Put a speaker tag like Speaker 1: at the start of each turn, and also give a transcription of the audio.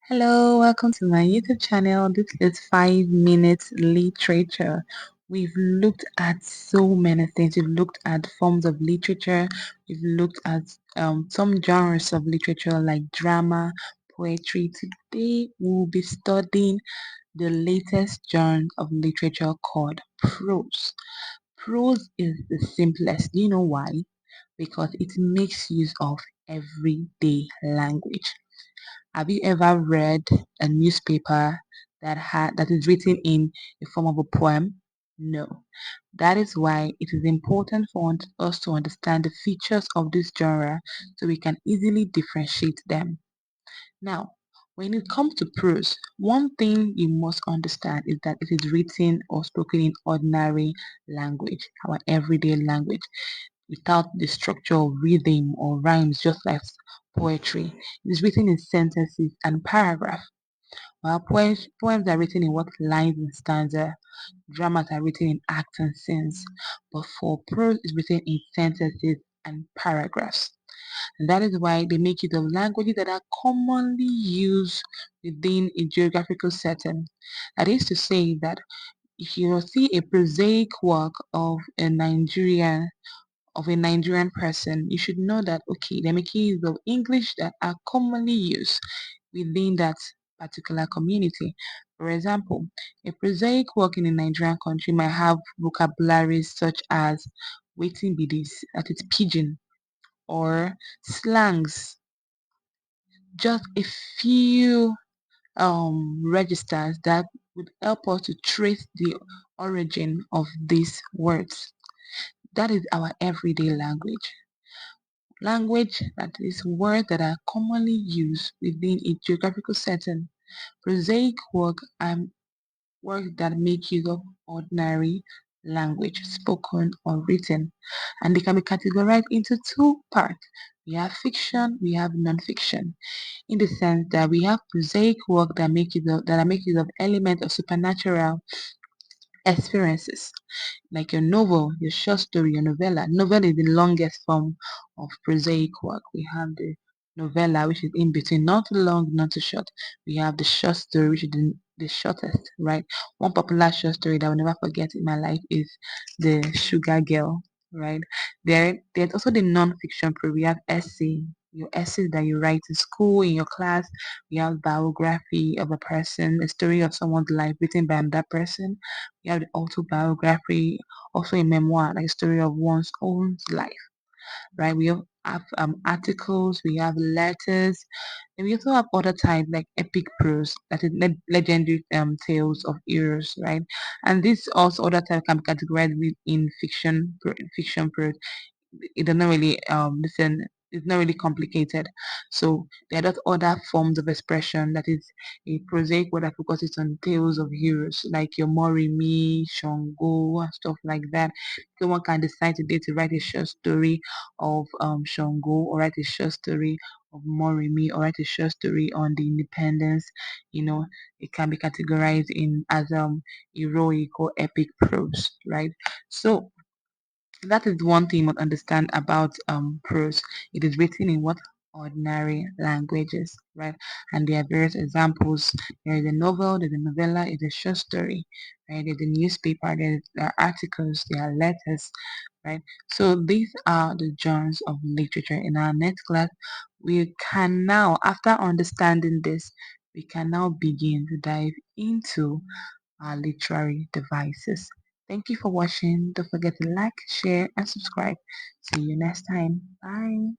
Speaker 1: Hello, welcome to my YouTube channel. This is 5 Minutes Literature. We've looked at so many things. We've looked at forms of literature. We've looked at some genres of literature like drama, poetry. Today we'll be studying the latest genre of literature called prose. Prose is the simplest. Do you know why? Because it makes use of everyday language. Have you ever read a newspaper that is written in a form of a poem? No. That is why it is important for us to understand the features of this genre so we can easily differentiate them. Now, when it comes to prose, one thing you must understand is that it is written or spoken in ordinary language, our everyday language, without the structure of rhythm or rhymes, just like poetry. It is written in sentences and paragraphs, while poems are written in what lines and stanza, dramas are written in acts and scenes, but for prose is written in sentences and paragraphs. And that is why they make use of languages that are commonly used within a geographical setting. That is to say that if you see a prosaic work of a Nigerian person, you should know that okay, they're making use of English that are commonly used within that particular community. For example, a prosaic work in a Nigerian country might have vocabularies such as waiting be this, that is pidgin, or slangs, just a few registers that would help us to trace the origin of these words. That is our everyday language. Language that is words that are commonly used within a geographical setting. Prosaic work and works that make use of ordinary language, spoken or written, and they can be categorized into two parts. We have fiction, we have non-fiction, in the sense that we have prosaic work that make use of elements of supernatural experiences like your novel, your short story, your novella. Novel is the longest form of prosaic work. We have the novella, which is in between, not too long, not too short. We have the short story, which is the shortest, right? One popular short story that I will never forget in my life is The Sugar Girl, right? There's also the non-fiction prose. We have essay, your essays that you write in school, in your class. We have biography of a person, a story of someone's life written by that person. We have the autobiography, also a memoir, like a story of one's own life, right? We have articles, we have letters, and we also have other types like epic prose, that is legendary tales of heroes, right? And this also other type can be categorized in fiction prose. It doesn't really listen, it's not really complicated. So there are just other forms of expression that is a prosaic word that focuses on tales of heroes like your Morimi, Shango, and stuff like that. Someone can decide today to write a short story of Shango, or write a short story of Morimi, or write a short story on the independence. It can be categorized in as heroic or epic prose, right? So that is one thing you must understand about prose. It is written in what ordinary languages, right? And there are various examples. There is a novel, there's a novella, it's a short story, right? There's a newspaper, there are articles, there are letters, right? So these are the genres of literature. In our next class, we can now, after understanding this, we can now begin to dive into our literary devices. Thank you for watching. Don't forget to like, share, and subscribe. See you next time. Bye.